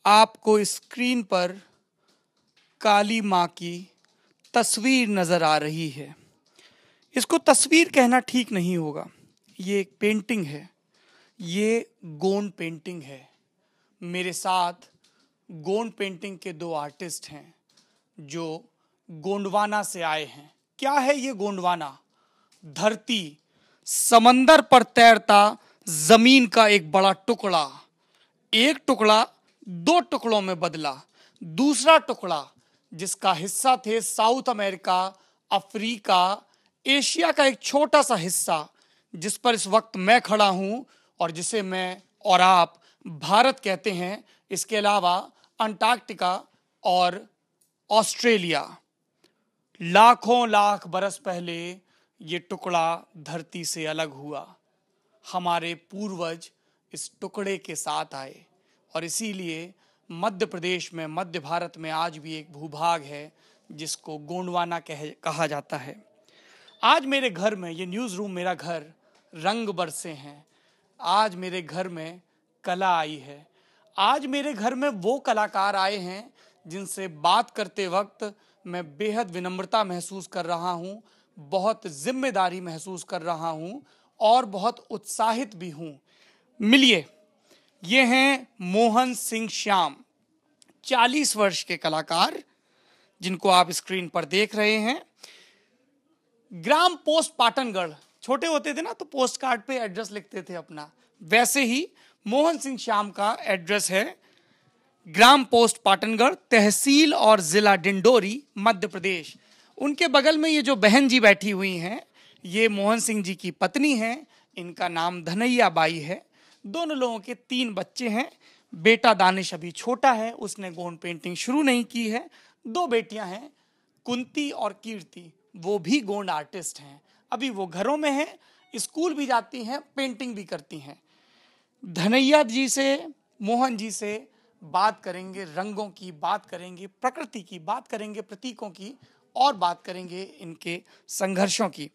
आपको स्क्रीन पर काली माँ की तस्वीर नजर आ रही है। इसको तस्वीर कहना ठीक नहीं होगा, ये एक पेंटिंग है, ये गोंड पेंटिंग है। मेरे साथ गोंड पेंटिंग के दो आर्टिस्ट हैं जो गोंडवाना से आए हैं। क्या है ये गोंडवाना? धरती, समंदर पर तैरता जमीन का एक बड़ा टुकड़ा। एक टुकड़ा दो टुकड़ों में बदला, दूसरा टुकड़ा जिसका हिस्सा थे साउथ अमेरिका, अफ्रीका, एशिया का एक छोटा सा हिस्सा जिस पर इस वक्त मैं खड़ा हूं और जिसे मैं और आप भारत कहते हैं। इसके अलावा अंटार्कटिका और ऑस्ट्रेलिया। लाखों लाख बरस पहले ये टुकड़ा धरती से अलग हुआ। हमारे पूर्वज इस टुकड़े के साथ आए और इसीलिए मध्य प्रदेश में, मध्य भारत में आज भी एक भूभाग है जिसको गोंडवाना कहा जाता है। आज मेरे घर में, ये न्यूज़ रूम मेरा घर, रंग बरसे हैं। आज मेरे घर में कला आई है। आज मेरे घर में वो कलाकार आए हैं जिनसे बात करते वक्त मैं बेहद विनम्रता महसूस कर रहा हूँ, बहुत जिम्मेदारी महसूस कर रहा हूँ और बहुत उत्साहित भी हूँ। मिलिए, ये हैं मोहन सिंह श्याम, 40 वर्ष के कलाकार जिनको आप स्क्रीन पर देख रहे हैं। ग्राम पोस्ट पाटनगढ़, छोटे होते थे ना तो पोस्ट कार्ड पे एड्रेस लिखते थे अपना, वैसे ही मोहन सिंह श्याम का एड्रेस है ग्राम पोस्ट पाटनगढ़, तहसील और जिला डिंडोरी, मध्य प्रदेश। उनके बगल में ये जो बहन जी बैठी हुई हैं, ये मोहन सिंह जी की पत्नी हैं। इनका नाम धनैया बाई है। दोनों लोगों के 3 बच्चे हैं। बेटा दानिश अभी छोटा है, उसने गोंड पेंटिंग शुरू नहीं की है। 2 बेटियां हैं, कुंती और कीर्ति, वो भी गोंड आर्टिस्ट हैं। अभी वो घरों में हैं, स्कूल भी जाती हैं, पेंटिंग भी करती हैं। धनैया जी से, मोहन जी से बात करेंगे, रंगों की बात करेंगे, प्रकृति की बात करेंगे, प्रतीकों की, और बात करेंगे इनके संघर्षों की।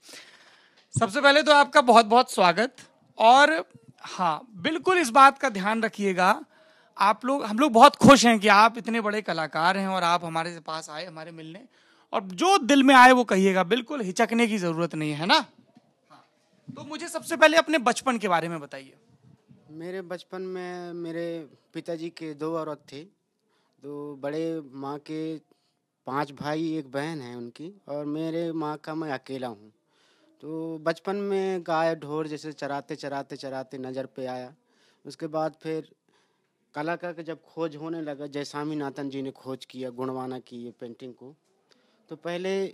सबसे पहले तो आपका बहुत बहुत स्वागत। और हाँ, बिल्कुल इस बात का ध्यान रखिएगा, हम लोग बहुत खुश हैं कि आप इतने बड़े कलाकार हैं और आप हमारे पास आए, हमारे मिलने, और जो दिल में आए वो कहिएगा, बिल्कुल हिचकने की जरूरत नहीं है ना। हाँ, तो मुझे सबसे पहले अपने बचपन के बारे में बताइए। मेरे बचपन में मेरे पिताजी के 2 औरत थे। तो बड़े माँ के 5 भाई, 1 बहन है उनकी, और मेरे माँ का मैं अकेला हूँ। तो बचपन में गाय ढोर जैसे चराते चराते चराते नज़र पे आया। उसके बाद फिर कला का जब खोज होने लगा, जयसामी नाथन जी ने खोज किया गोंडवाना की ये पेंटिंग को। तो पहले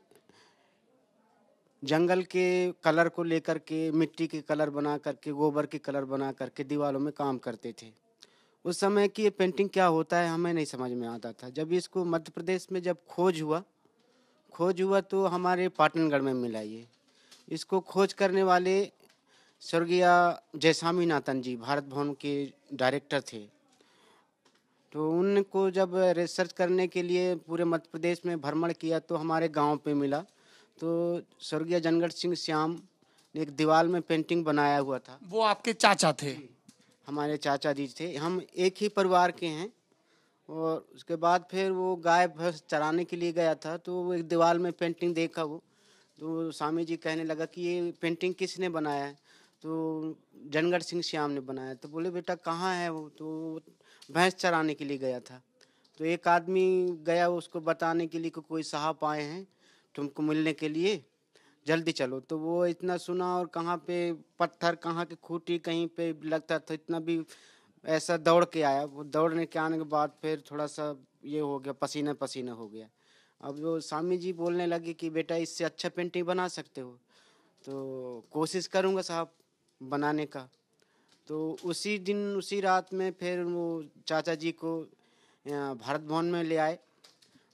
जंगल के कलर को लेकर के, मिट्टी के कलर बना करके, गोबर के कलर बना करके दीवारों में काम करते थे। उस समय की ये पेंटिंग क्या होता है हमें नहीं समझ में आता था। जब इसको मध्य प्रदेश में जब खोज हुआ तो हमारे पाटनगढ़ में मिला ये। इसको खोज करने वाले स्वर्गीय जयसामी नाथन जी भारत भवन के डायरेक्टर थे। तो उनको जब रिसर्च करने के लिए पूरे मध्य प्रदेश में भ्रमण किया तो हमारे गांव पे मिला। तो स्वर्गीय जनगढ़ सिंह श्याम ने एक दीवार में पेंटिंग बनाया हुआ था। वो आपके चाचा थे? हमारे चाचा जी थे, हम एक ही परिवार के हैं। और उसके बाद फिर वो गाय भैंस चराने के लिए गया था, तो वो एक दीवार में पेंटिंग देखा वो। तो स्वामी जी कहने लगा कि ये पेंटिंग किसने बनाया है? तो जनगढ़ सिंह श्याम ने बनाया। तो बोले बेटा कहाँ है वो? तो भैंस चराने के लिए गया था। तो एक आदमी गया उसको बताने के लिए कि कोई साहब आए हैं तुमको मिलने के लिए, जल्दी चलो। तो वो इतना सुना, और कहाँ पे पत्थर, कहाँ की खूंटी कहीं पे लगता था, इतना भी ऐसा दौड़ के आया। वो दौड़ने के आने के बाद फिर थोड़ा सा ये हो गया, पसीना पसीना हो गया। अब वो स्वामी जी बोलने लगे कि बेटा इससे अच्छा पेंटिंग बना सकते हो। तो कोशिश करूँगा साहब बनाने का। तो उसी दिन उसी रात में फिर वो चाचा जी को भारत भवन में ले आए,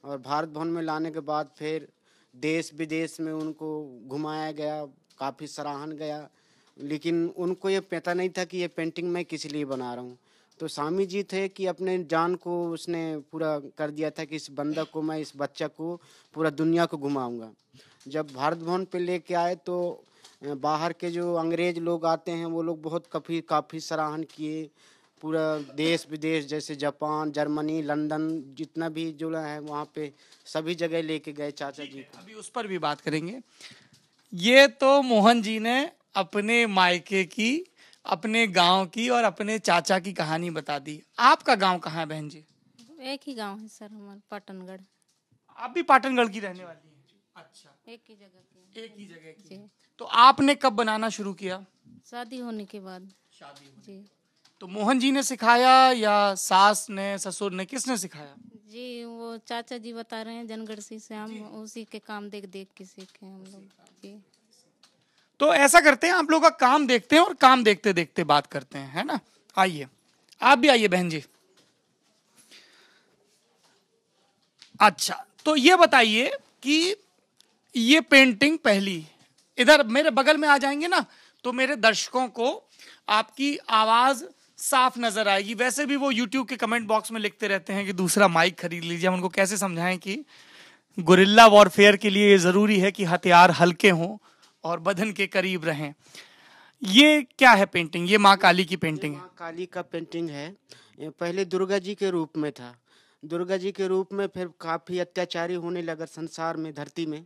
और भारत भवन में लाने के बाद फिर देश विदेश में उनको घुमाया गया, काफ़ी सराहन गया। लेकिन उनको ये पता नहीं था कि ये पेंटिंग मैं किस लिए बना रहा हूँ। तो स्वामी जी थे कि अपने जान को उसने पूरा कर दिया था कि इस बंदा को मैं, इस बच्चा को पूरा दुनिया को घुमाऊंगा। जब भारत भवन पे लेके आए तो बाहर के जो अंग्रेज लोग आते हैं वो लोग बहुत काफ़ी सराहन किए, पूरा देश विदेश जैसे जापान, जर्मनी, लंदन जितना भी जुड़ा है वहाँ पे सभी जगह लेके गए चाचा जी को। अभी उस पर भी बात करेंगे। ये तो मोहन जी ने अपने मायके की, अपने गांव की और अपने चाचा की कहानी बता दी। आपका गांव कहाँ है बहन जी? एक ही गांव है सर हमारा, पाटनगढ़। आप भी पाटनगढ़ की रहने वाली हैं? अच्छा, एक ही जगह की। एक ही जगह की। जी। तो आपने कब बनाना शुरू किया? शादी होने के बाद। शादी हुई। जी तो मोहन जी ने सिखाया या सास ने, ससुर ने, किसने सिखाया? जी, वो चाचा जी बता रहे हैं जनगढ़सी से, हम उसी के काम देख देख के सीखे हम लोग। जी तो ऐसा करते हैं, आप लोग का काम देखते हैं और काम देखते देखते बात करते हैं, है ना? आइए, आप भी आइए बहन जी। अच्छा, तो ये बताइए कि ये पेंटिंग पहली, इधर मेरे बगल में आ जाएंगे ना तो मेरे दर्शकों को आपकी आवाज साफ नजर आएगी। वैसे भी वो YouTube के कमेंट बॉक्स में लिखते रहते हैं कि दूसरा माइक खरीद लीजिए। हम उनको कैसे समझाएं कि गुरिल्ला वॉरफेयर के लिए ये जरूरी है कि हथियार हल्के हों और बदन के करीब रहें। ये क्या है पेंटिंग? ये माँ काली की पेंटिंग है। माँ काली का पेंटिंग है। ये पहले दुर्गा जी के रूप में था। दुर्गा जी के रूप में फिर काफ़ी अत्याचारी होने लगा संसार में, धरती में।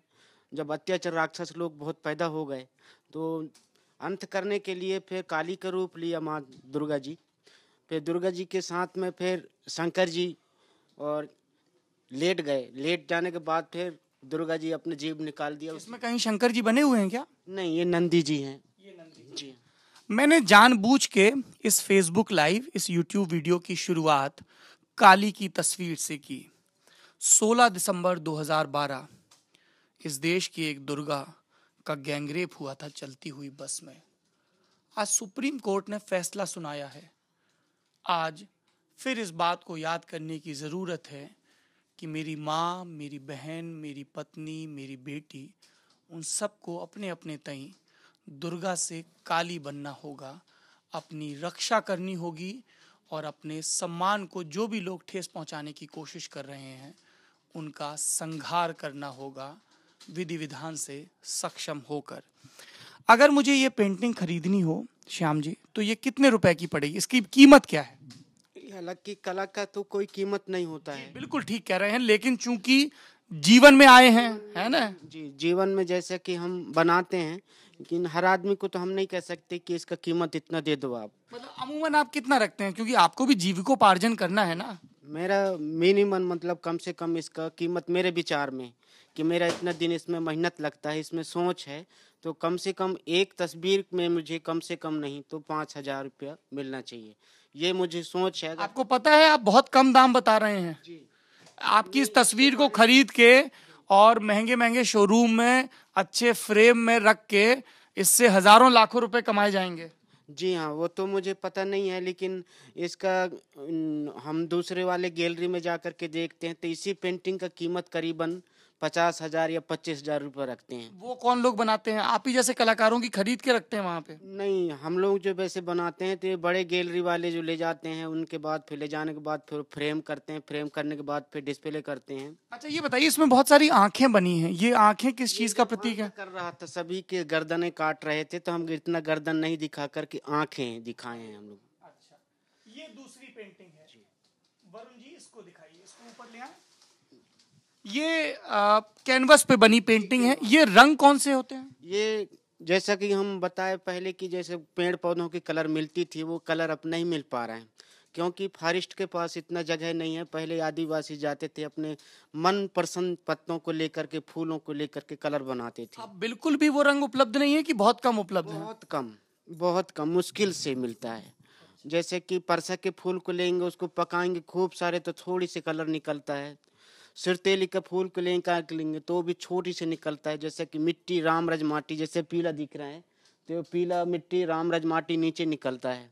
जब अत्याचार राक्षस लोग बहुत पैदा हो गए तो अंत करने के लिए फिर काली का रूप लिया माँ दुर्गा जी। फिर दुर्गा जी के साथ में फिर शंकर जी और लेट गए। लेट जाने के बाद फिर दुर्गा जी अपने जीव निकाल दिया। इसमें कहीं शंकर जी बने हुए हैं क्या? नहीं, ये नंदी जी हैं। जी मैंने जानबूझ के इस फेसबुक लाइव, इस यूट्यूब वीडियो की शुरुआत काली की तस्वीर से की। 16 दिसंबर 2012 इस देश की एक दुर्गा का गैंगरेप हुआ था चलती हुई बस में। आज सुप्रीम कोर्ट ने फैसला सुनाया है। आज फिर इस बात को याद करने की जरूरत है कि मेरी माँ, मेरी बहन, मेरी पत्नी, मेरी बेटी, उन सबको अपने अपने तई दुर्गा से काली बनना होगा, अपनी रक्षा करनी होगी और अपने सम्मान को जो भी लोग ठेस पहुंचाने की कोशिश कर रहे हैं उनका संहार करना होगा, विधि विधान से सक्षम होकर। अगर मुझे ये पेंटिंग खरीदनी हो श्याम जी तो ये कितने रुपए की पड़ेगी? इसकी कीमत क्या है? हालांकि कला का तो कोई कीमत नहीं होता है। बिल्कुल ठीक कह रहे हैं, लेकिन चूंकि जीवन में आए हैं, है ना? जी, जीवन में जैसे कि हम बनाते हैं, लेकिन हर आदमी को तो हम नहीं कह सकते कि इसका कीमत इतना दे दो आप। मतलब अमूमन आप कितना रखते हैं, क्योंकि आपको भी जीविकोपार्जन करना है ना? मेरा मिनिमम मतलब कम से कम इसका कीमत मेरे विचार में कि मेरा इतना दिन इसमें मेहनत लगता है, इसमें सोच है, तो कम से कम एक तस्वीर में मुझे कम से कम नहीं तो 5,000 रुपया मिलना चाहिए। ये मुझे सोच है। आपको पता है आप बहुत कम दाम बता रहे हैं। जी आपकी इस तस्वीर को खरीद के और महंगे महंगे शोरूम में अच्छे फ्रेम में रख के इससे हजारों लाखों रुपए कमाए जाएंगे। जी हाँ, वो तो मुझे पता नहीं है, लेकिन इसका हम दूसरे वाले गैलरी में जा कर के देखते हैं तो इसी पेंटिंग का कीमत करीबन 50,000 या 25,000 रुपये रखते हैं। वो कौन लोग बनाते हैं? आप ही जैसे कलाकारों की खरीद के रखते हैं वहां पे? नहीं, हम लोग जो वैसे बनाते हैं तो ये बड़े गैलरी वाले जो ले जाते हैं, उनके बाद फिर ले जाने के बाद फिर फ्रेम करते हैं, फ्रेम करने के बाद फिर डिस्प्ले करते हैं। अच्छा, ये बताइए, इसमें बहुत सारी आंखें बनी हैं, ये आंखें किस चीज का प्रतीक है? कर रहा था, सभी के गर्दनें काट रहे थे तो हम इतना गर्दन नहीं दिखा करके आंखें दिखाए हैं हम लोग। अच्छा, ये दूसरी पेंटिंग है। वरुण जी इसको दिखाइए, इसको ऊपर ले आए। ये कैनवस पे बनी पेंटिंग है। ये रंग कौन से होते हैं? ये जैसा कि हम बताए पहले कि जैसे पेड़ पौधों की कलर मिलती थी, वो कलर अब नहीं मिल पा रहा है क्योंकि फॉरेस्ट के पास इतना जगह नहीं है। पहले आदिवासी जाते थे अपने मन पसंद पत्तों को लेकर के, फूलों को लेकर के कलर बनाते थे। अब बिल्कुल भी वो रंग उपलब्ध नहीं है कि बहुत कम उपलब्ध है? बहुत कम, मुश्किल से मिलता है। जैसे कि परसा के फूल को लेंगे, उसको पकाएंगे खूब सारे तो थोड़ी सी कलर निकलता है। सिरतेली का फूल को लेंगे तो भी छोटी से निकलता है। जैसे कि मिट्टी रामरज माटी, जैसे पीला दिख रहा है तो पीला मिट्टी रामरज माटी नीचे निकलता है,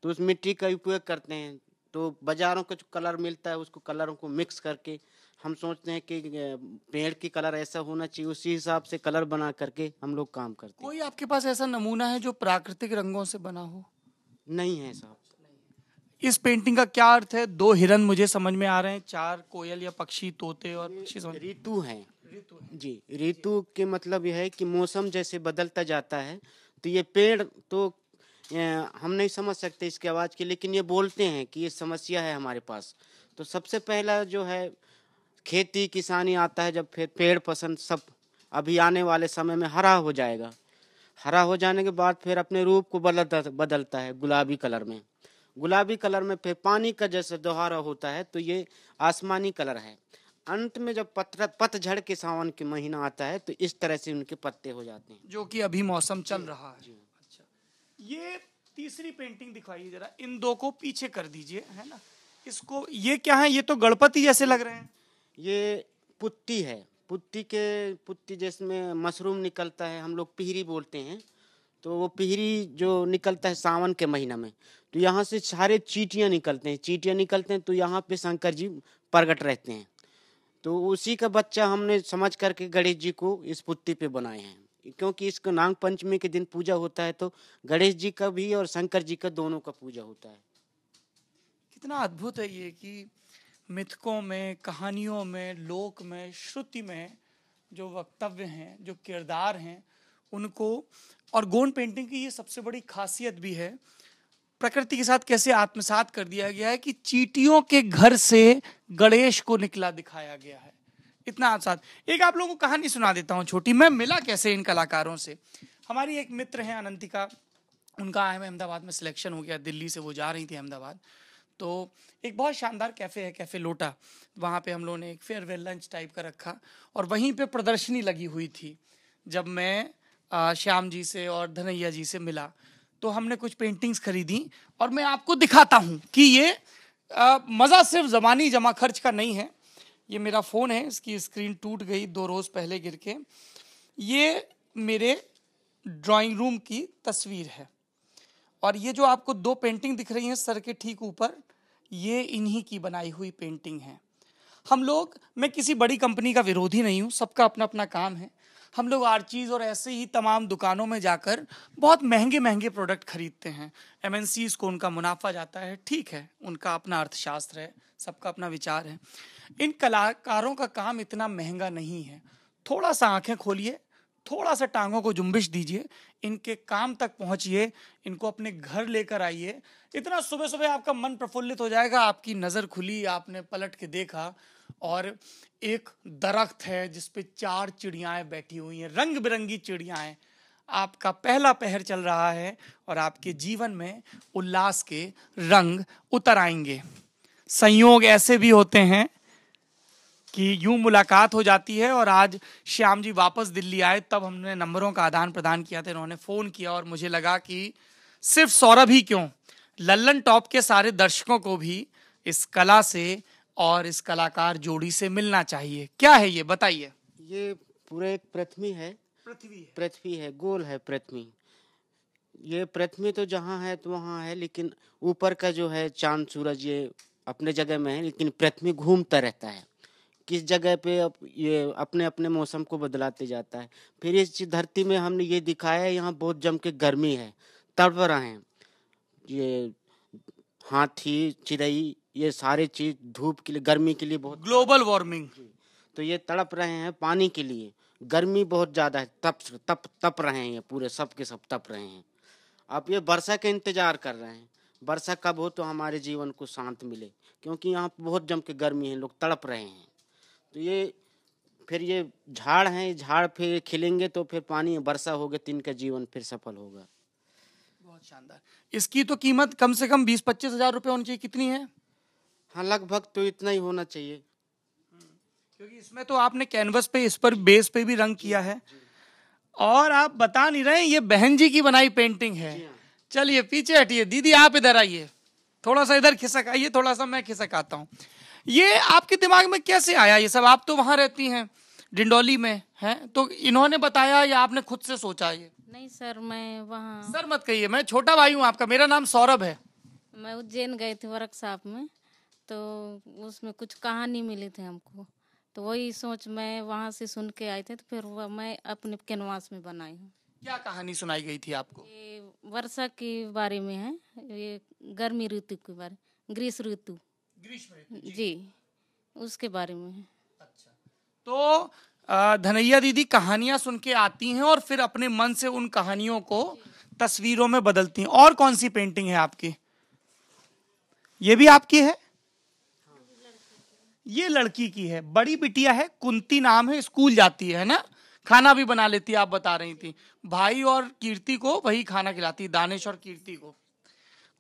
तो उस मिट्टी का उपयोग करते हैं। तो बाजारों का जो कलर मिलता है उसको कलरों को मिक्स करके हम सोचते हैं कि पेड़ की कलर ऐसा होना चाहिए, उसी हिसाब से कलर बना करके हम लोग काम करते हैं। कोई आपके पास ऐसा नमूना है जो प्राकृतिक रंगों से बना हो? नहीं है साहब। इस पेंटिंग का क्या अर्थ है? 2 हिरन मुझे समझ में आ रहे हैं, 4 कोयल या पक्षी, तोते और पक्षी समझ। ऋतु है जी। ऋतु के मतलब यह है कि मौसम जैसे बदलता जाता है तो ये पेड़ तो हम नहीं समझ सकते इसकी आवाज़ की, लेकिन ये बोलते हैं कि ये समस्या है हमारे पास। तो सबसे पहला जो है खेती किसानी आता है, जब फिर पेड़ पसंद सब अभी आने वाले समय में हरा हो जाएगा। हरा हो जाने के बाद फिर अपने रूप को बदलता है गुलाबी कलर में। गुलाबी कलर में फिर पानी का जैसे दोहरा होता है, तो ये आसमानी कलर है। अंत में जब पतझड़ के सावन के महीना आता है तो इस तरह से उनके पत्ते हो जाते हैं, जो कि अभी मौसम चल रहा है। अच्छा, ये तीसरी पेंटिंग दिखाइए जरा, इन दो को पीछे कर दीजिए, है ना। इसको, ये क्या है? ये तो गणपति जैसे लग रहे हैं। ये पुत्ती है। पुत्ती जिसमें मशरूम निकलता है, हम लोग पिहरी बोलते हैं। तो वो पिहरी जो निकलता है सावन के महीना में, तो यहाँ से सारे चींटियाँ निकलते हैं तो यहाँ पे शंकर जी प्रकट रहते हैं। तो उसी का बच्चा हमने समझ करके गणेश जी को इस पुत्ती पे बनाए हैं, क्योंकि इसको नाग पंचमी के दिन पूजा होता है, तो गणेश जी का भी और शंकर जी का दोनों का पूजा होता है। कितना अद्भुत है ये कि मिथकों में, कहानियों में, लोक में, श्रुति में जो वक्तव्य हैं, जो किरदार हैं, उनको, और गोंड पेंटिंग की ये सबसे बड़ी खासियत भी है, प्रकृति के साथ कैसे आत्मसात कर दिया गया है कि चींटियों के घर से गणेश को निकला दिखाया गया है। इतना आत्मसात। एक आप लोगों को कहानी सुना देता हूँ छोटी। मैं मिला कैसे इन कलाकारों से। हमारी एक मित्र हैं अनंतिका, उनका अहमदाबाद में सिलेक्शन हो गया, दिल्ली से वो जा रही थी अहमदाबाद। तो एक बहुत शानदार कैफ़े है, कैफ़े लोटा, वहाँ पे हम लोगों ने एक फेयरवेल लंच टाइप का रखा और वहीं पे प्रदर्शनी लगी हुई थी। जब मैं श्याम जी से और धनैया जी से मिला तो हमने कुछ पेंटिंग्स खरीदी और मैं आपको दिखाता हूँ कि ये मज़ा सिर्फ ज़बानी जमा खर्च का नहीं है। ये मेरा फ़ोन है, इसकी स्क्रीन टूट गई 2 रोज़ पहले गिर के। ये मेरे ड्राइंग रूम की तस्वीर है और ये जो आपको 2 पेंटिंग दिख रही हैं सर के ठीक ऊपर, ये इन्हीं की बनाई हुई पेंटिंग है। हम लोग, मैं किसी बड़ी कंपनी का विरोधी नहीं हूँ, सबका अपना अपना काम है। हम लोग आर्चीज़ और ऐसे ही तमाम दुकानों में जाकर बहुत महंगे महंगे प्रोडक्ट खरीदते हैं। एमएनसीज़ को उनका मुनाफा जाता है, ठीक है, उनका अपना अर्थशास्त्र है, सबका अपना विचार है। इन कलाकारों का काम इतना महंगा नहीं है। थोड़ा सा आंखें खोलिए, थोड़ा सा टांगों को जुम्बिश दीजिए, इनके काम तक पहुंचिए, इनको अपने घर लेकर आइए। इतना सुबह सुबह आपका मन प्रफुल्लित हो जाएगा। आपकी नज़र खुली, आपने पलट के देखा और एक दरख्त है जिस पे 4 चिड़ियाएं बैठी हुई हैं, रंग बिरंगी चिड़ियाएं। आपका पहला पहर चल रहा है और आपके जीवन में उल्लास के रंग उतर आएंगे। संयोग ऐसे भी होते हैं कि यूं मुलाकात हो जाती है और आज श्याम जी वापस दिल्ली आए, तब हमने नंबरों का आदान प्रदान किया था। इन्होंने फ़ोन किया और मुझे लगा कि सिर्फ सौरभ ही क्यों, लल्लन टॉप के सारे दर्शकों को भी इस कला से और इस कलाकार जोड़ी से मिलना चाहिए। क्या है ये, बताइए। ये पूरा एक पृथ्वी है, पृथ्वी है, गोल है पृथ्वी। ये पृथ्वी तो जहाँ है तो वहाँ है, लेकिन ऊपर का जो है चांद सूरज ये अपने जगह में है, लेकिन पृथ्वी घूमता रहता है। किस जगह पे ये अपने अपने मौसम को बदलाते जाता है। फिर इस धरती में हमने ये दिखाया है, यहाँ बहुत जम के गर्मी है, तड़प रहे हैं। ये हाथी, चिड़ई, ये सारे चीज धूप के लिए, गर्मी के लिए बहुत, ग्लोबल वार्मिंग, तो ये तड़प रहे हैं पानी के लिए। गर्मी बहुत ज़्यादा है, तप रहे हैं, ये पूरे सब के सब तप रहे हैं। अब ये वर्षा का इंतजार कर रहे हैं, वर्षा कब हो तो हमारे जीवन को शांत मिले, क्योंकि यहाँ बहुत जम के गर्मी है, लोग तड़प रहे हैं। तो ये फिर ये झाड़ हैं, झाड़ फिर खिलेंगे तो फिर पानी वर्षा होगा तो इनका जीवन फिर सफल होगा। बहुत शानदार। इसकी तो कीमत कम से कम 20-25 हज़ार रुपये होनी चाहिए। कितनी है? हाँ, लगभग तो इतना ही होना चाहिए, क्योंकि इसमें तो आपने कैनवस पे, इस पर बेस पे भी रंग किया है और आप बता नहीं रहे, ये बहन जी की बनाई पेंटिंग है। चलिए पीछे हटिए, दीदी आप इधर आइए, थोड़ा सा इधर खिसक आइए, थोड़ा सा मैं खिसक आता हूँ। ये आपके दिमाग में कैसे आया ये सब? आप तो वहां रहती हैं, डिंडोली में हैं, तो इन्होंने बताया या आपने खुद से सोचा? ये नहीं सर, मैं वहाँ, सर मत कहिए, मैं छोटा भाई हूँ आपका, मेरा नाम सौरभ है। मैं उज्जैन गई थी वर्कशॉप में, तो उसमें कुछ कहानी मिली थी हमको, तो वही सोच मैं वहाँ से सुन के आई थी, तो फिर मैं अपने कैनवास में बनाई हूँ। क्या कहानी सुनाई गई थी आपको? ये वर्षा के बारे में है, ये गर्मी ऋतु के बारे, ग्रीष्म ऋतु जी, उसके बारे में है। अच्छा, तो धनैया दीदी कहानियां सुन के आती हैं और फिर अपने मन से उन कहानियों को तस्वीरों में बदलती हैं। और कौन सी पेंटिंग है आपकी? ये भी आपकी है? ये लड़की की है, बड़ी बिटिया है, कुंती नाम है, स्कूल जाती है ना, खाना भी बना लेती है, आप बता रही थी। भाई और कीर्ति को वही खाना खिलाती है, दानिश और कीर्ति को।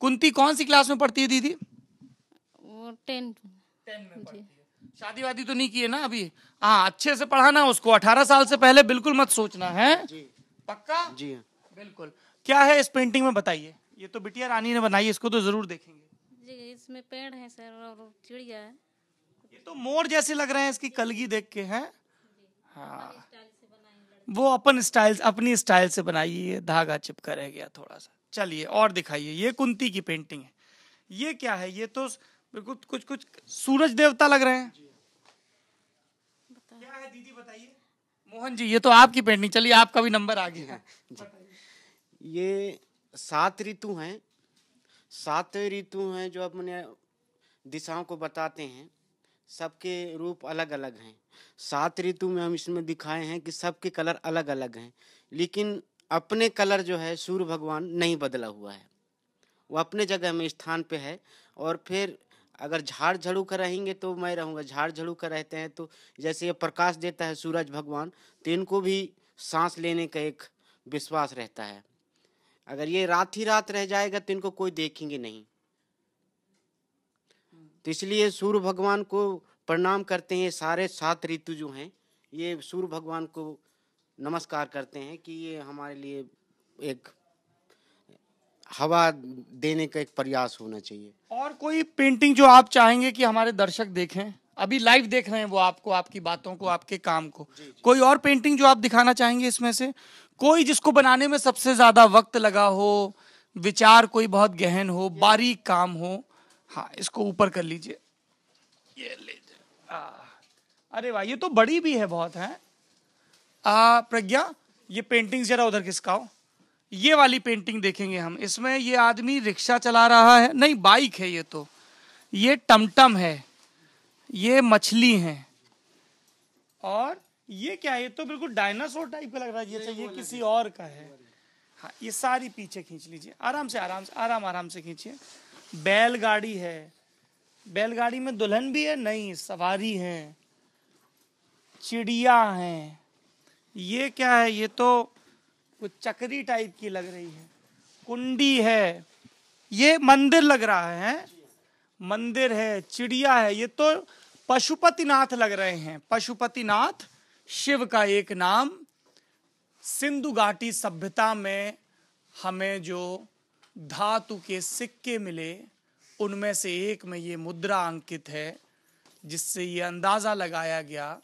कुंती कौन सी क्लास में पढ़ती है दीदी? वो 10 में पढ़ती है। शादी वादी तो नहीं की है ना अभी? हाँ, अच्छे से पढ़ाना उसको, 18 साल से पहले बिल्कुल मत सोचना है। पक्का? जी हाँ। बिल्कुल। क्या है इस पेंटिंग में बताइए? ये तो बिटिया रानी ने बनाई है, इसको तो जरूर देखेंगे। जी, इसमें पेड़ है सर और चिड़िया है। ये तो मोर जैसे लग रहे हैं इसकी कलगी देख के, हैं? हाँ, वो अपनी स्टाइल से बनाई है, धागा चिपका रह गया थोड़ा सा। चलिए और दिखाइए। ये कुंती की पेंटिंग है। ये क्या है? ये तो बिल्कुल कुछ सूरज देवता लग रहे हैं। क्या है दीदी बताइए? मोहन जी, ये तो आपकी पेंटिंग। चलिए, आपका भी नंबर आ गया। ये 7 ऋतु हैं। 7 ऋतु हैं जो अपने दिशाओं को बताते हैं। सबके रूप अलग अलग हैं। 7 ऋतु में हम इसमें दिखाए हैं कि सबके कलर अलग अलग हैं, लेकिन अपने कलर जो है सूर्य भगवान नहीं बदला हुआ है, वो अपने जगह में स्थान पे है। और फिर अगर झाड़ झड़ू का रहेंगे तो मैं रहूँगा, झाड़ झड़ू का रहते हैं तो जैसे ये प्रकाश देता है सूरज भगवान, तो इनको भी सांस लेने का एक विश्वास रहता है। अगर ये रात ही रात रह जाएगा तो इनको कोई देखेंगे नहीं। तो इसलिए सूर्य भगवान को प्रणाम करते हैं। सारे 7 ऋतु जो हैं ये सूर्य भगवान को नमस्कार करते हैं कि ये हमारे लिए एक हवा देने का एक प्रयास होना चाहिए। और कोई पेंटिंग जो आप चाहेंगे कि हमारे दर्शक देखें? अभी लाइव देख रहे हैं वो आपको, आपकी बातों को, आपके काम को। कोई और पेंटिंग जो आप दिखाना चाहेंगे इसमें से? कोई जिसको बनाने में सबसे ज्यादा वक्त लगा हो, विचार कोई बहुत गहन हो, बारीक काम हो? हाँ, इसको ऊपर कर लीजिए। ये लीजिए। अरे वाह, ये तो बड़ी भी है बहुत, है। प्रज्ञा, ये पेंटिंग जरा उधर खिसकाओ। ये वाली पेंटिंग देखेंगे हम। इसमें ये आदमी रिक्शा चला रहा है, नहीं बाइक है ये तो। ये टमटम है, ये मछली है, और ये क्या है? ये तो बिल्कुल डायनासोर टाइप का लग रहा है। ये किसी और का है। हाँ, ये सारी पीछे खींच लीजिए, आराम से आराम से खींचिए। बैलगाड़ी है, बैलगाड़ी में दुल्हन भी है, नहीं सवारी है, चिड़िया है। ये क्या है? ये तो कुछ चक्री टाइप की लग रही है। कुंडी है, ये मंदिर लग रहा है, मंदिर है, चिड़िया है। ये तो पशुपतिनाथ लग रहे हैं। पशुपतिनाथ शिव का एक नाम। सिंधु घाटी सभ्यता में हमें जो धातु के सिक्के मिले उनमें से एक में ये मुद्रा अंकित है, जिससे ये अंदाजा लगाया गया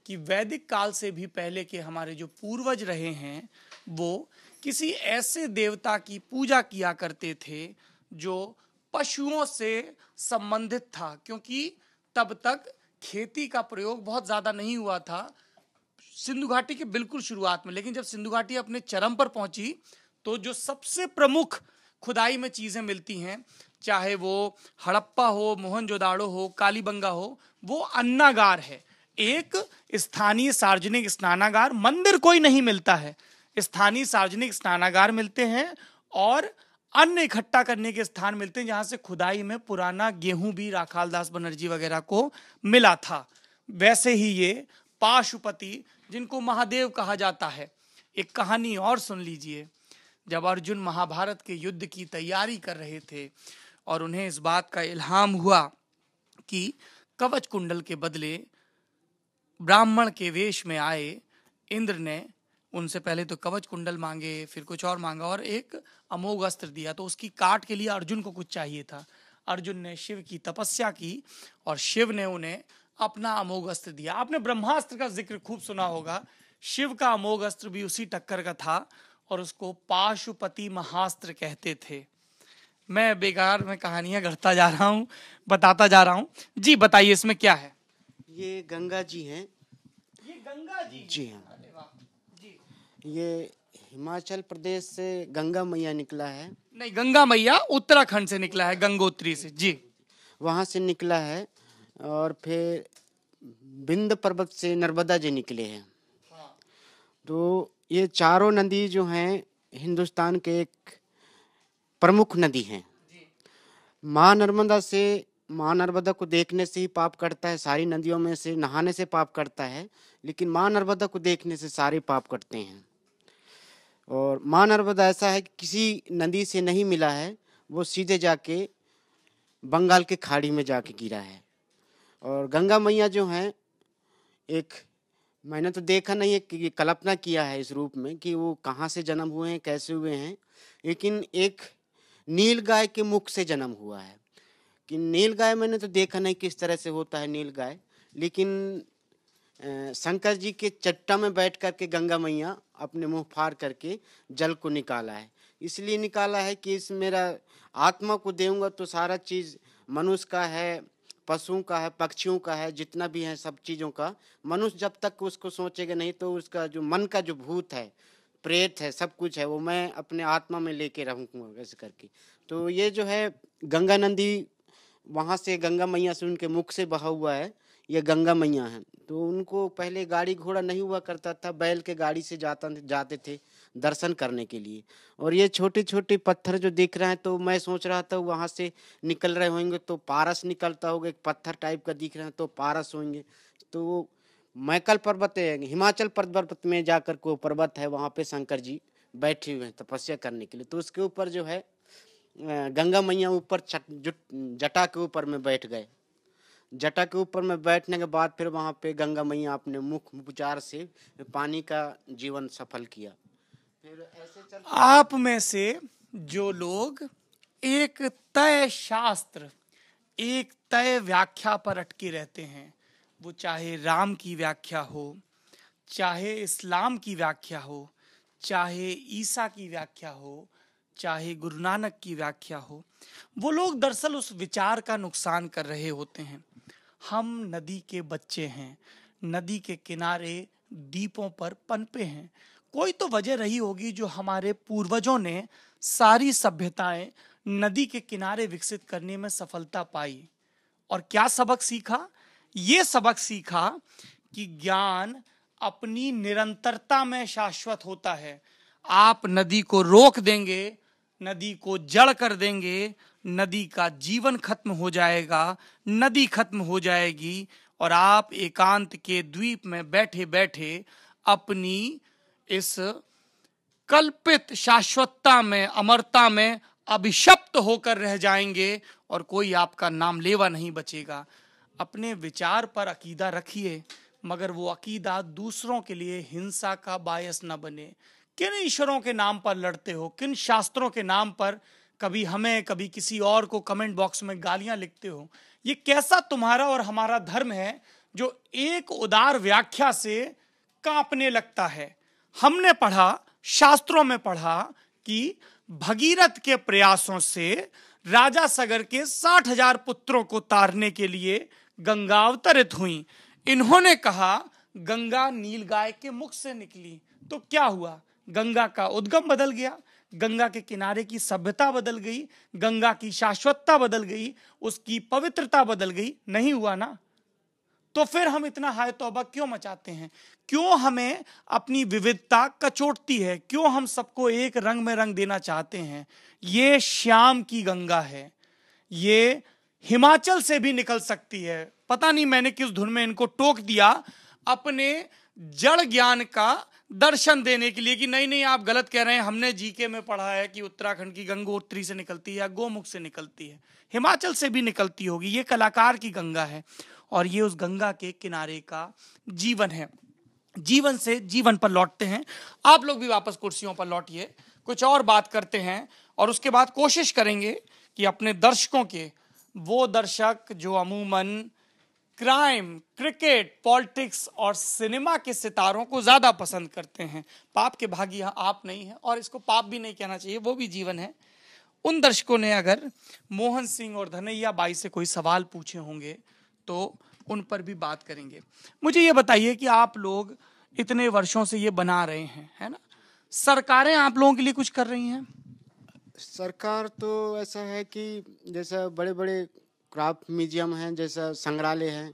कि वैदिक काल से भी पहले के हमारे जो पूर्वज रहे हैं वो किसी ऐसे देवता की पूजा किया करते थे जो पशुओं से संबंधित था, क्योंकि तब तक खेती का प्रयोग बहुत ज्यादा नहीं हुआ था सिंधु घाटी के बिल्कुल शुरुआत में। लेकिन जब सिंधु घाटी अपने चरम पर पहुंची तो जो सबसे प्रमुख खुदाई में चीजें मिलती हैं, चाहे वो हड़प्पा हो, मोहनजोदाड़ो हो, कालीबंगा हो, वो अन्नागार है। एक स्थानीय सार्वजनिक स्नानागार, मंदिर कोई नहीं मिलता है, स्थानीय सार्वजनिक स्नानागार मिलते हैं और अन्न इकट्ठा करने के स्थान मिलते हैं, जहां से खुदाई में पुराना गेहूं भी राखालदास बनर्जी वगैरह को मिला था। वैसे ही ये पाशुपति, जिनको महादेव कहा जाता है, एक कहानी और सुन लीजिए। जब अर्जुन महाभारत के युद्ध की तैयारी कर रहे थे और उन्हें इस बात का इल्हाम हुआ कि कवच कुंडल के बदले ब्राह्मण के वेश में आए, इंद्र ने उनसे पहले तो कवच कुंडल मांगे, फिर कुछ और मांगा और एक अमोघ अस्त्र दिया। तो उसकी काट के लिए अर्जुन को कुछ चाहिए था। अर्जुन ने शिव की तपस्या की और शिव ने उन्हें अपना अमोघ अस्त्र दिया। आपने ब्रह्मास्त्र का जिक्र खूब सुना होगा। शिव का अमोघ अस्त्र भी उसी टक्कर का था और उसको पाशुपति महास्त्र कहते थे। मैं बेकार में कहानियां गढ़ता जा रहा हूं, बताता जा रहा हूं। जी बताइए, इसमें क्या है? ये गंगा जी हैं। ये गंगा जी? जी हाँ। ये हिमाचल प्रदेश से गंगा मैया निकला है। नहीं, गंगा मैया उत्तराखंड से निकला है, गंगोत्री से। जी, वहाँ से निकला है। और फिर विंध्य पर्वत से नर्मदा जी निकले हैं। तो ये चारों नदी जो हैं हिंदुस्तान के एक प्रमुख नदी हैं। माँ नर्मदा को देखने से ही पाप कटता है, सारी नदियों में से नहाने से पाप कटता है, लेकिन माँ नर्मदा को देखने से सारे पाप कटते हैं। और माँ नर्मदा ऐसा है कि किसी नदी से नहीं मिला है, वो सीधे जाके बंगाल के खाड़ी में जाके गिरा है। और गंगा मैया जो हैं, एक मैंने तो देखा नहीं है कि कल्पना किया है इस रूप में कि वो कहाँ से जन्म हुए हैं, कैसे हुए हैं, लेकिन एक नील गाय के मुख से जन्म हुआ है। कि नील गाय मैंने तो देखा नहीं किस तरह से होता है नील गाय, लेकिन शंकर जी के चट्टा में बैठ करके गंगा मैया अपने मुंह फाड़ करके जल को निकाला है। इसलिए निकाला है कि इस मेरा आत्मा को देऊंगा तो सारा चीज़ मनुष्य का है, पशुओं का है, पक्षियों का है, जितना भी है सब चीज़ों का। मनुष्य जब तक उसको सोचेगा नहीं तो उसका जो मन का जो भूत है, प्रेत है, सब कुछ है, वो मैं अपने आत्मा में लेके रहूँगा ऐसे करके। तो ये जो है गंगा नदी, वहाँ से गंगा मैया से उनके मुख से बहा हुआ है, ये गंगा मैया हैं। तो उनको पहले गाड़ी घोड़ा नहीं हुआ करता था, बैल के गाड़ी से जाते थे दर्शन करने के लिए। और ये छोटे छोटे पत्थर जो दिख रहे हैं, तो मैं सोच रहा था वहाँ से निकल रहे होंगे तो पारस निकलता होगा, एक पत्थर टाइप का दिख रहा है तो पारस होंगे। तो मैकल पर्वत है, हिमाचल पर्वत में जाकर को पर्वत है, वहाँ पे शंकर जी बैठे हुए हैं तपस्या करने के लिए। तो उसके ऊपर जो है गंगा मैया ऊपर जटा के ऊपर में बैठ गए। जटा के ऊपर में बैठने के बाद फिर वहाँ पे गंगा मैया अपने मुख उपचार से पानी का जीवन सफल किया। फिर ऐसे आप में से जो लोग एक तय शास्त्र, एक तय व्याख्या पर अटके रहते हैं, वो चाहे राम की व्याख्या हो, चाहे इस्लाम की व्याख्या हो, चाहे ईसा की व्याख्या हो, चाहे गुरु नानक की व्याख्या हो, वो लोग दरअसल उस विचार का नुकसान कर रहे होते हैं। हम नदी के बच्चे हैं, नदी के किनारे दीपों पर पनपे हैं। कोई तो वजह रही होगी जो हमारे पूर्वजों ने सारी सभ्यताएं नदी के किनारे विकसित करने में सफलता पाई। और क्या सबक सीखा? ये सबक सीखा कि ज्ञान अपनी निरंतरता में शाश्वत होता है। आप नदी को रोक देंगे, नदी को जड़ कर देंगे, नदी का जीवन खत्म हो जाएगा, नदी खत्म हो जाएगी और आप एकांत के द्वीप में बैठे बैठे अपनी इस कल्पित शाश्वतता में, अमरता में अभिशप्त होकर रह जाएंगे और कोई आपका नाम लेवा नहीं बचेगा। अपने विचार पर अकीदा रखिए, मगर वो अकीदा दूसरों के लिए हिंसा का बायस न बने। किन ईश्वरों के नाम पर लड़ते हो, किन शास्त्रों के नाम पर कभी हमें कभी किसी और को कमेंट बॉक्स में गालियां लिखते हो? ये कैसा तुम्हारा और हमारा धर्म है जो एक उदार व्याख्या से कांपने लगता है? हमने पढ़ा, शास्त्रों में पढ़ा कि भगीरथ के प्रयासों से राजा सगर के 60,000 पुत्रों को तारने के लिए गंगा अवतरित हुई। इन्होंने कहा गंगा नीलगाय के मुख से निकली। तो क्या हुआ? गंगा का उद्गम बदल गया, गंगा के किनारे की सभ्यता बदल गई, गंगा की शाश्वतता बदल गई, उसकी पवित्रता बदल गई। नहीं हुआ ना? तो फिर हम इतना हाय तौबा क्यों मचाते हैं? क्यों हमें अपनी विविधता कचोटती है? क्यों हम सबको एक रंग में रंग देना चाहते हैं? ये श्याम की गंगा है, ये हिमाचल से भी निकल सकती है। पता नहीं मैंने किस धुन में इनको टोक दिया अपने जड़ ज्ञान का दर्शन देने के लिए कि नहीं नहीं आप गलत कह रहे हैं, हमने जीके में पढ़ा है कि उत्तराखंड की गंगोत्री से निकलती है या गोमुख से निकलती है, हिमाचल से भी निकलती होगी। ये कलाकार की गंगा है और ये उस गंगा के किनारे का जीवन है। जीवन से जीवन पर लौटते हैं। आप लोग भी वापस कुर्सियों पर लौटिए, कुछ और बात करते हैं और उसके बाद कोशिश करेंगे कि अपने दर्शकों के, वो दर्शक जो अमूमन क्राइम, क्रिकेट, पॉलिटिक्स और सिनेमा के सितारों को ज्यादा पसंद करते हैं, पाप के भागी आप नहीं हैं और इसको पाप भी नहीं कहना चाहिए, वो भी जीवन है। उन दर्शकों ने अगर मोहन सिंह और धनैया बाई से कोई सवाल पूछे होंगे तो उन पर भी बात करेंगे। मुझे ये बताइए कि आप लोग इतने वर्षों से ये बना रहे हैं, है ना, सरकारें आप लोगों के लिए कुछ कर रही हैं? सरकार तो ऐसा है कि जैसा बड़े बड़े क्राफ्ट म्यूजियम हैं, जैसा संग्रहालय है,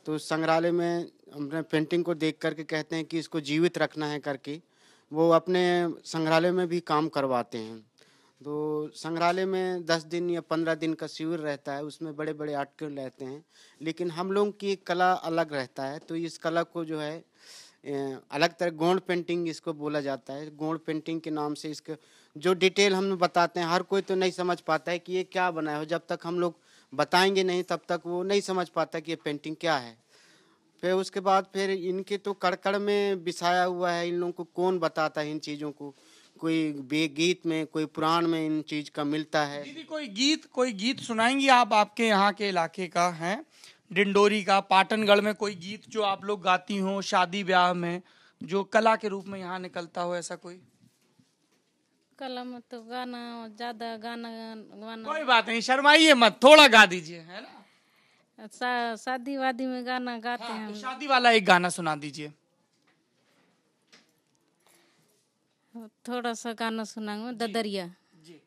तो संग्रहालय में अपने पेंटिंग को देख करके कहते हैं कि इसको जीवित रखना है करके। वो अपने संग्रहालय में भी काम करवाते हैं। तो संग्रहालय में 10 दिन या 15 दिन का शिविर रहता है, उसमें बड़े बड़े आर्टिकल रहते हैं, लेकिन हम लोगों की कला अलग रहता है। तो इस कला को जो है अलग तरह गोंड पेंटिंग इसको बोला जाता है। गोंड पेंटिंग के नाम से इसका जो डिटेल हम बताते हैं, हर कोई तो नहीं समझ पाता है कि ये क्या बनाया हो। जब तक हम लोग बताएंगे नहीं तब तक वो नहीं समझ पाता कि ये पेंटिंग क्या है। फिर उसके बाद फिर इनके तो कड़कड़ में बिसाया हुआ है, इन लोगों को कौन बताता है इन चीज़ों को। कोई गीत में, कोई पुराण में इन चीज़ का मिलता है। दीदी कोई गीत सुनाएंगी आप, आपके यहाँ के इलाके का है, डिंडोरी का, पाटनगढ़ में कोई गीत जो आप लोग गाती हो शादी ब्याह में, जो कला के रूप में यहाँ निकलता हो, ऐसा कोई? कला में तो गाना ज्यादा गाना गाना कोई बात नहीं, शर्माइए मत, थोड़ा गा दीजिए, है ना। शादी वादी में गाना गाते हाँ, हैं तो शादी वाला एक गाना सुना दीजिए। थोड़ा सा गाना सुनाऊंगा, ददरिया। जी।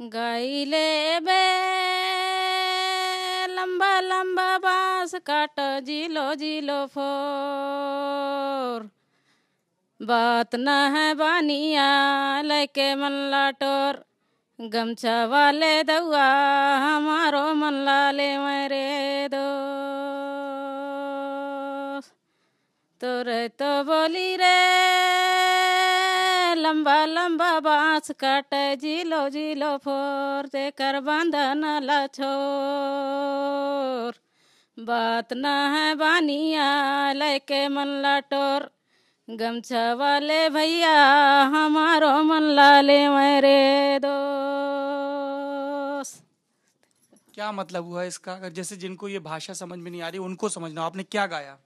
गाइले बे लंबा लंबा बांस काट जिलो जिलो फोर, बात न है बानिया लेके मन लाटोर, गमछा वाले दउआ हमारो मन लाले मेरे दो, तोरे तो बोली रे लंबा लंबा बांस काटे जिलो जिलो फोर, तेकर बांधन ला छोर, बात न है बानिया लेके मन लाटोर, गमछा वाले भैया हमारो मन लाले मेरे दोस्त। क्या मतलब हुआ इसका? अगर जैसे जिनको ये भाषा समझ में नहीं आ रही उनको समझना, आपने क्या गाया?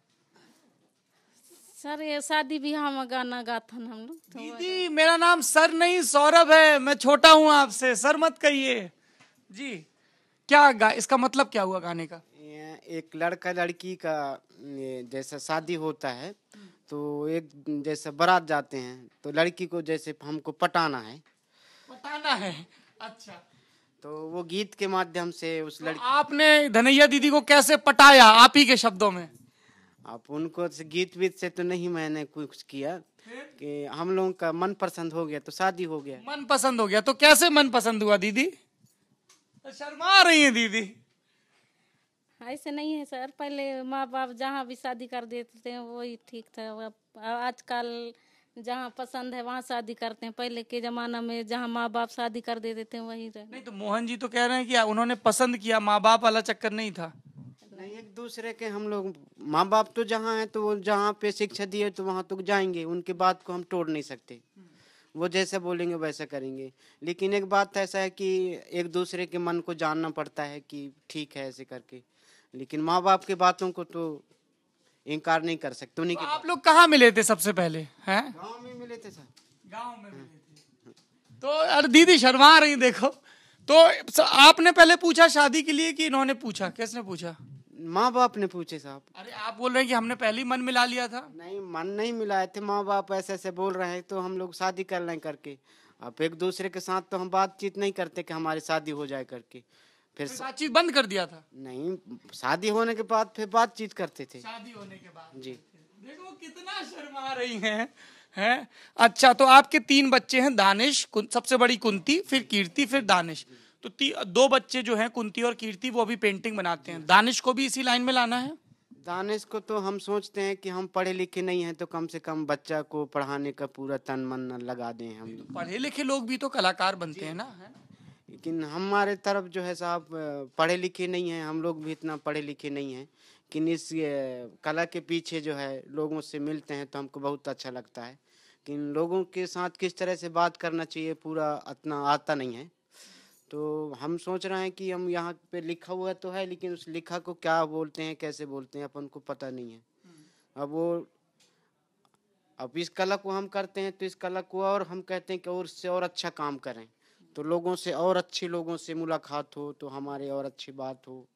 सर ये शादी ब्याह में गाना गाते हैं हम लोग। दीदी मेरा नाम सर नहीं सौरभ है, मैं छोटा हूँ आपसे, सर मत कहिए जी। क्या इसका मतलब क्या हुआ गाने का? एक लड़का लड़की का जैसा शादी होता है तो एक जैसे बारात जाते हैं, तो लड़की को जैसे हमको पटाना है। अच्छा, तो वो गीत के माध्यम से उस तो लड़की, आपने धनैया दीदी को कैसे पटाया आप ही के शब्दों में? आप उनको गीत वीत से तो नहीं मैंने कुछ किया, कि हम लोगों का मन पसंद हो गया तो शादी हो गया। मन पसंद हो गया तो कैसे मन पसंद हुआ दीदी? शर्मा रही है दीदी। ऐसे नहीं है सर, पहले माँ बाप जहाँ भी शादी कर देते हैं वही ठीक था। आजकल जहाँ पसंद है वहाँ शादी करते हैं, पहले के जमाना में जहाँ माँ बाप शादी कर देते थे वही रहे। नहीं तो मोहन जी तो कह रहे हैं कि उन्होंने पसंद किया, माँ बाप वाला चक्कर नहीं था। नहीं, एक दूसरे के हम लोग माँ बाप तो जहाँ है तो वो जहाँ पे शिक्षा दिए तो वहाँ तो जाएंगे, उनकी बात को हम तोड़ नहीं सकते, वो जैसे बोलेंगे वैसा करेंगे। लेकिन एक बात ऐसा है कि एक दूसरे के मन को जानना पड़ता है कि ठीक है ऐसे करके, लेकिन माँ बाप की बातों को तो इनकार नहीं कर सकते। उन्हीं तो के आप लोग कहाँ मिले थे सबसे पहले? हैं गाँव में मिले थे सर। गांव में मिले थे। तो अरे दीदी शर्मा रही, देखो तो आपने पहले पूछा शादी के लिए कि इन्होंने पूछा? किसने पूछा? माँ बाप ने पूछे साहब। अरे आप बोल रहे हैं कि हमने पहले ही मन मिला लिया था। नहीं, मन नहीं मिलाए थे, माँ बाप ऐसे ऐसे बोल रहे हैं तो हम लोग शादी कर लें करके। अब एक दूसरे के साथ तो हम बातचीत नहीं करते कि हमारी शादी हो जाए करके। फिर बातचीत बंद कर दिया था? नहीं, शादी होने के बाद फिर बातचीत करते थे। शादी होने के बाद जी। देखो कितना शर्मा रही हैं। अच्छा, तो आपके 3 बच्चे हैं, दानिश, सबसे बड़ी कुंती, फिर कीर्ति, फिर दानिश। तो 2 बच्चे जो हैं कुंती और कीर्ति वो भी पेंटिंग बनाते हैं। दानिश को भी इसी लाइन में लाना है? दानिश को तो हम सोचते हैं कि हम पढ़े लिखे नहीं हैं तो कम से कम बच्चा को पढ़ाने का पूरा तन मन लगा दें हम लोग। पढ़े लिखे लोग भी तो कलाकार बनते हैं ना, है ना? लेकिन हमारे तरफ जो है साहब पढ़े लिखे नहीं हैं, हम लोग भी इतना पढ़े लिखे नहीं हैं। लेकिन इस कला के पीछे जो है लोगों से मिलते हैं तो हमको बहुत अच्छा लगता है। लेकिन लोगों के साथ किस तरह से बात करना चाहिए पूरा इतना आता नहीं है। तो हम सोच रहे हैं कि हम यहाँ पे लिखा हुआ तो है, लेकिन उस लिखा को क्या बोलते हैं, कैसे बोलते हैं, अपन को पता नहीं है। अब इस कला को हम करते हैं तो इस कला को और हम कहते हैं कि और से और अच्छा काम करें, तो लोगों से और अच्छे लोगों से मुलाकात हो तो हमारे और अच्छी बात हो,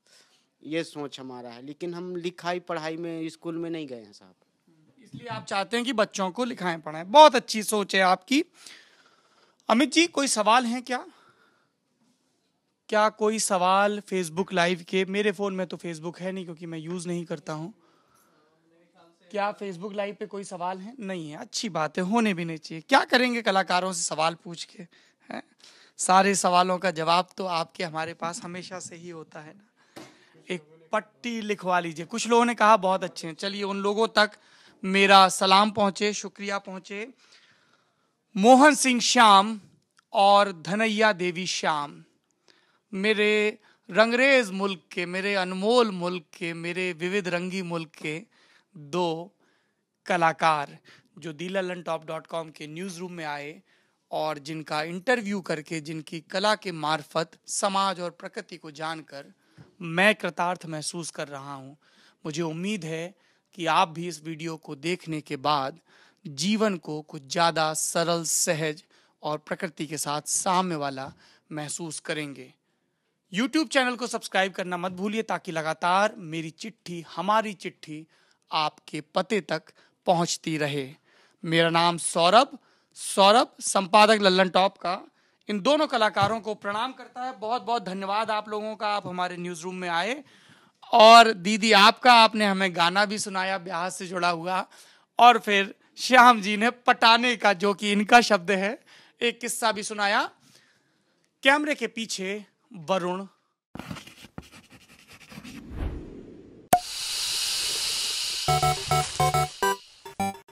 ये सोच हमारा है। लेकिन हम लिखाई पढ़ाई में स्कूल में नहीं गए हैं साहब। इसलिए आप चाहते हैं कि बच्चों को लिखाएं पढ़ाएं। बहुत अच्छी सोच है आपकी। अमित जी, कोई सवाल है क्या कोई सवाल फेसबुक लाइव के? मेरे फोन में तो फेसबुक है नहीं क्योंकि मैं यूज नहीं करता हूँ। क्या फेसबुक लाइव पे कोई सवाल है? नहीं है, अच्छी बात है, होने भी नहीं चाहिए। क्या करेंगे कलाकारों से सवाल पूछ के, हैं? सारे सवालों का जवाब तो आपके हमारे पास हमेशा से ही होता है ना। एक पट्टी लिखवा लीजिए। कुछ लोगों ने कहा बहुत अच्छे हैं, चलिए उन लोगों तक मेरा सलाम पहुंचे, शुक्रिया पहुंचे। मोहन सिंह श्याम और धनैया देवी श्याम, मेरे रंगरेज मुल्क के, मेरे अनमोल मुल्क के, मेरे विविध रंगी मुल्क के दो कलाकार जो thelalantop.com के न्यूज़ रूम में आए और जिनका इंटरव्यू करके, जिनकी कला के मार्फत समाज और प्रकृति को जानकर मैं कृतार्थ महसूस कर रहा हूँ। मुझे उम्मीद है कि आप भी इस वीडियो को देखने के बाद जीवन को कुछ ज़्यादा सरल, सहज और प्रकृति के साथ साम्य वाला महसूस करेंगे। YouTube चैनल को सब्सक्राइब करना मत भूलिए ताकि लगातार मेरी चिट्ठी, हमारी चिट्ठी आपके पते तक पहुंचती रहे। मेरा नाम सौरभ संपादक लल्लन टॉप का इन दोनों कलाकारों को प्रणाम करता है। बहुत बहुत धन्यवाद आप लोगों का, आप हमारे न्यूज़ रूम में आए। और दीदी आपका, आपने हमें गाना भी सुनाया ब्याह से जुड़ा हुआ, और फिर श्याम जी ने पटाने का, जो कि इनका शब्द है, एक किस्सा भी सुनाया। कैमरे के पीछे वरुण।